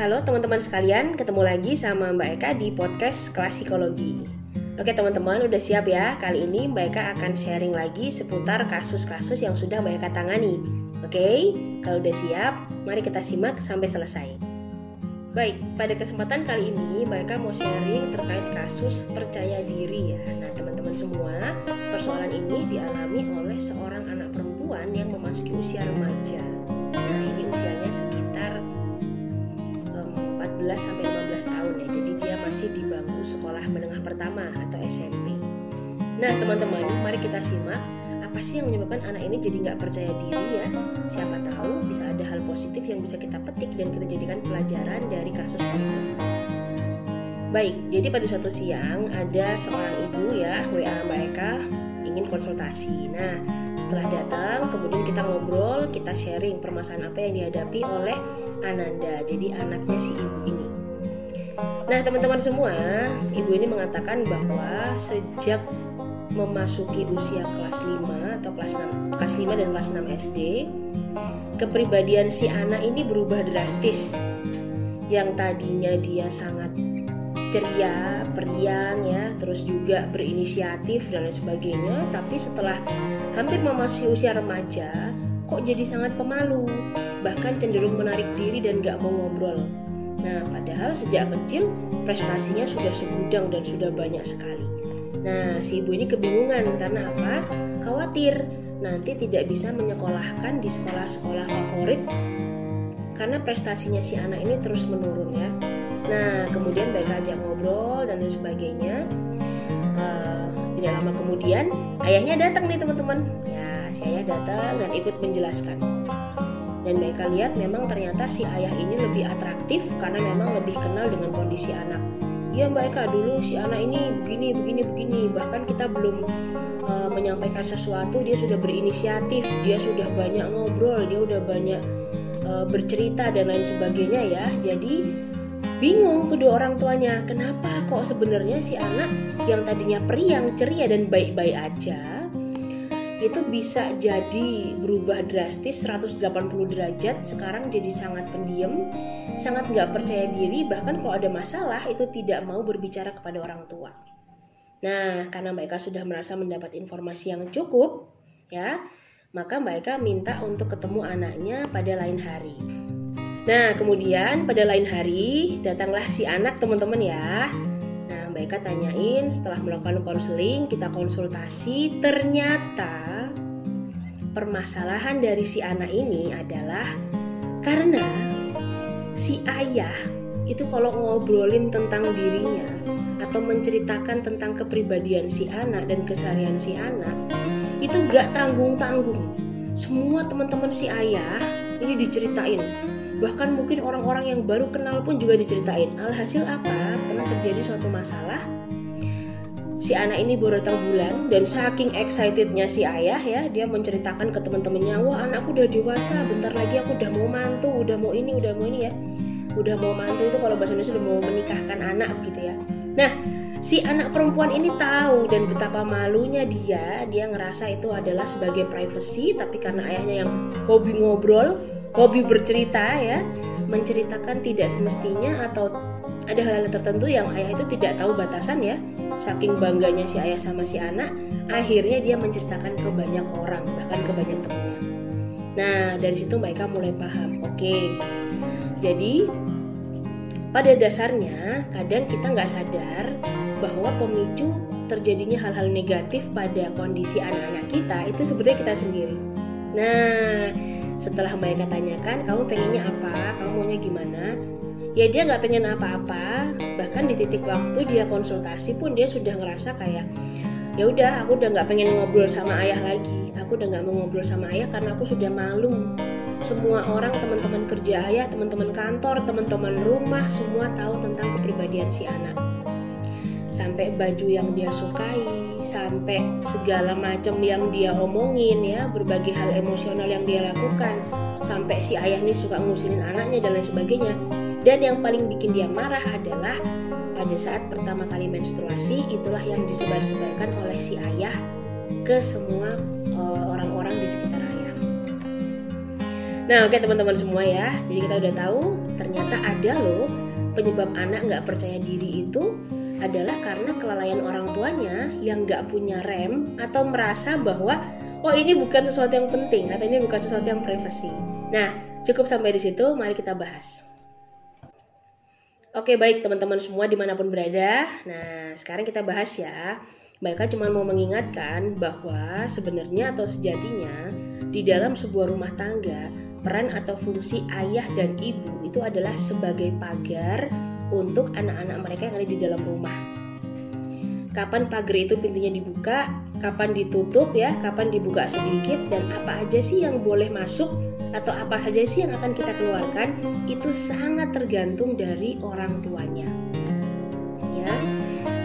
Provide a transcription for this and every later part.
Halo teman-teman sekalian, ketemu lagi sama Mbak Eka di podcast Kelas Psikologi. Oke teman-teman, udah siap ya? Kali ini Mbak Eka akan sharing lagi seputar kasus-kasus yang sudah Mbak Eka tangani. Oke, kalau udah siap, mari kita simak sampai selesai. Baik, pada kesempatan kali ini Mbak Eka mau sharing terkait kasus percaya diri ya. Nah teman-teman semua, persoalan ini dialami oleh seorang anak perempuan yang memasuki usia remaja. Nah ini usianya sekitar 14-15 tahun ya. Jadi dia masih di bangku sekolah menengah pertama atau SMP. Nah teman-teman, mari kita simak apa sih yang menyebabkan anak ini jadi nggak percaya diri ya. Siapa tahu bisa ada hal positif yang bisa kita petik dan kita jadikan pelajaran dari kasus ini. Baik, jadi pada suatu siang ada seorang ibu ya WA Mbak Eka ingin konsultasi. Nah setelah datang kemudian kita ngobrol, kita sharing permasalahan apa yang dihadapi oleh Ananda, jadi anaknya si ibu ini. Nah teman-teman semua, ibu ini mengatakan bahwa sejak memasuki usia kelas 5 atau kelas 5 dan kelas 6 SD, kepribadian si anak ini berubah drastis. Yang tadinya dia sangat ceria, periang ya, terus juga berinisiatif dan lain sebagainya, tapi setelah hampir memasuki usia remaja kok jadi sangat pemalu, bahkan cenderung menarik diri dan gak mau ngobrol. Nah padahal sejak kecil prestasinya sudah segudang dan sudah banyak sekali. Nah si ibu ini kebingungan karena apa? Khawatir nanti tidak bisa menyekolahkan di sekolah-sekolah favorit karena prestasinya si anak ini terus menurun ya. Nah kemudian mereka ajak ngobrol dan lain sebagainya. Tidak lama kemudian ayahnya datang nih teman-teman. Ya si ayah datang dan ikut menjelaskan. Dan mereka lihat memang ternyata si ayah ini lebih atraktif karena memang lebih kenal dengan kondisi anak. Ya Mbak Eka, dulu si anak ini begini. Bahkan kita belum menyampaikan sesuatu dia sudah berinisiatif, dia sudah banyak ngobrol, dia udah banyak bercerita dan lain sebagainya ya. Jadi bingung kedua orang tuanya, kenapa kok sebenarnya si anak yang tadinya periang, ceria dan baik-baik aja itu bisa jadi berubah drastis 180 derajat, sekarang jadi sangat pendiam, sangat gak percaya diri, bahkan kalau ada masalah itu tidak mau berbicara kepada orang tua. Nah karena Mbak Eka sudah merasa mendapat informasi yang cukup ya, maka Mbak Eka minta untuk ketemu anaknya pada lain hari. Nah kemudian pada lain hari datanglah si anak teman-teman ya. Nah Mbak Eka tanyain, setelah melakukan konseling, kita konsultasi, ternyata permasalahan dari si anak ini adalah karena si ayah itu kalau ngobrolin tentang dirinya atau menceritakan tentang kepribadian si anak dan keseharian si anak itu gak tanggung-tanggung. Semua teman-teman si ayah ini diceritain. Bahkan mungkin orang-orang yang baru kenal pun juga diceritain. Alhasil apa? Pernah terjadi suatu masalah. Si anak ini baru datang bulan dan saking excitednya si ayah ya, dia menceritakan ke teman-temannya, wah anakku udah dewasa, bentar lagi aku udah mau mantu, udah mau ini ya. Udah mau mantu itu kalau bahasa Indonesia udah mau menikahkan anak gitu ya. Nah, si anak perempuan ini tahu dan betapa malunya dia ngerasa itu adalah sebagai privacy, tapi karena ayahnya yang hobi ngobrol, hobi bercerita ya, menceritakan tidak semestinya atau ada hal-hal tertentu yang ayah itu tidak tahu batasan ya. Saking bangganya si ayah sama si anak, akhirnya dia menceritakan ke banyak orang, bahkan ke banyak temannya. Nah dari situ mereka mulai paham. Oke, jadi pada dasarnya kadang kita nggak sadar bahwa pemicu terjadinya hal-hal negatif pada kondisi anak-anak kita itu sebenarnya kita sendiri. Nah setelah mereka tanyakan, kamu pengennya apa? Kamu maunya gimana? Ya dia nggak pengen apa-apa. Bahkan di titik waktu dia konsultasi pun dia sudah ngerasa kayak, ya udah aku udah nggak pengen ngobrol sama ayah lagi. Aku udah nggak mau ngobrol sama ayah karena aku sudah malu. Semua orang, teman-teman kerja ayah, teman-teman kantor, teman-teman rumah, semua tahu tentang kepribadian si anak. Sampai baju yang dia sukai, sampai segala macam yang dia omongin ya, berbagai hal emosional yang dia lakukan, sampai si ayah ini suka ngusilin anaknya dan lain sebagainya. Dan yang paling bikin dia marah adalah pada saat pertama kali menstruasi, itulah yang disebar-sebarkan oleh si ayah ke semua orang-orang di sekitar ayah. Nah oke teman-teman semua ya, jadi kita udah tahu ternyata ternyata ada loh penyebab anak nggak percaya diri itu adalah karena kelalaian orang tuanya yang nggak punya rem atau merasa bahwa oh ini bukan sesuatu yang penting atau ini bukan sesuatu yang privasi. Nah, cukup sampai di situ, mari kita bahas. Oke, baik teman-teman semua dimanapun berada. Nah, sekarang kita bahas ya. Mbak Eka cuma mau mengingatkan bahwa sebenarnya atau sejatinya di dalam sebuah rumah tangga, peran atau fungsi ayah dan ibu itu adalah sebagai pagar untuk anak-anak mereka yang ada di dalam rumah. Kapan pagar itu pintunya dibuka, kapan ditutup ya, kapan dibuka sedikit, dan apa aja sih yang boleh masuk atau apa saja sih yang akan kita keluarkan, itu sangat tergantung dari orang tuanya. Ya.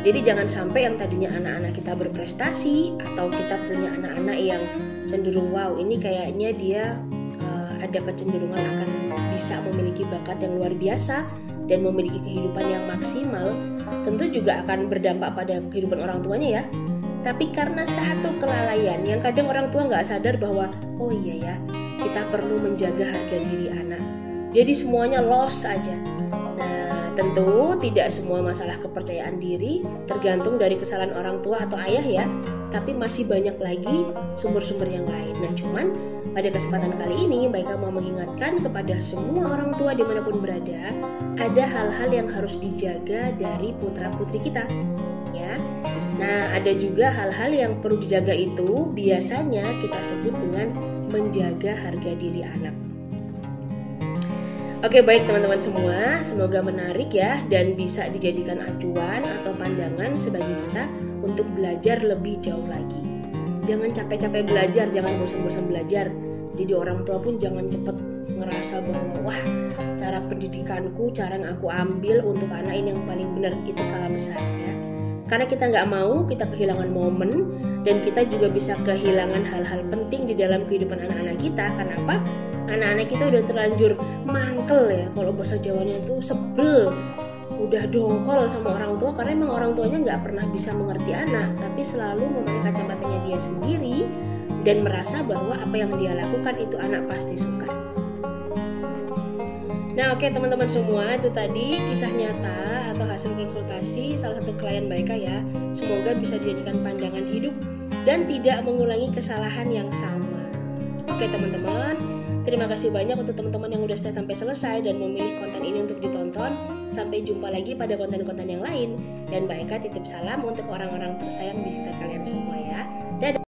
Jadi jangan sampai yang tadinya anak-anak kita berprestasi atau kita punya anak-anak yang cenderung wow ini kayaknya dia ada kecenderungan akan bisa memiliki bakat yang luar biasa dan memiliki kehidupan yang maksimal, tentu juga akan berdampak pada kehidupan orang tuanya ya. Tapi karena satu kelalaian yang kadang orang tua nggak sadar bahwa oh iya ya kita perlu menjaga harga diri anak. Jadi semuanya loss aja. Nah tentu tidak semua masalah kepercayaan diri tergantung dari kesalahan orang tua atau ayah ya. Tapi masih banyak lagi sumber-sumber yang lain. Nah cuman pada kesempatan kali ini Mbak Eka mau mengingatkan kepada semua orang tua dimanapun berada, ada hal-hal yang harus dijaga dari putra-putri kita ya. Nah ada juga hal-hal yang perlu dijaga itu biasanya kita sebut dengan menjaga harga diri anak. Oke baik teman-teman semua, semoga menarik ya dan bisa dijadikan acuan atau pandangan sebagai kita untuk belajar lebih jauh lagi. Jangan capek-capek belajar, jangan bosan-bosan belajar. Jadi orang tua pun jangan cepat ngerasa bahwa wah cara pendidikanku, cara yang aku ambil untuk anak ini yang paling benar, itu salah besar ya. Karena kita nggak mau kita kehilangan momen dan kita juga bisa kehilangan hal-hal penting di dalam kehidupan anak-anak kita. Kenapa? Anak-anak kita udah terlanjur mangkel ya, kalau bahasa Jawanya itu sebel, udah dongkol sama orang tua karena emang orang tuanya nggak pernah bisa mengerti anak, tapi selalu memakai kacamatanya dia sendiri dan merasa bahwa apa yang dia lakukan itu anak pasti suka. Nah oke teman-teman semua, itu tadi kisah nyata atau hasil konsultasi salah satu klien Mbak Eka ya. Semoga bisa dijadikan pandangan hidup dan tidak mengulangi kesalahan yang sama. Oke teman-teman, terima kasih banyak untuk teman-teman yang udah stay sampai selesai dan memilih konten ini untuk ditonton. Sampai jumpa lagi pada konten-konten yang lain. Dan Mbak Eka titip salam untuk orang-orang tersayang di sekitar kalian semua ya. Dadah.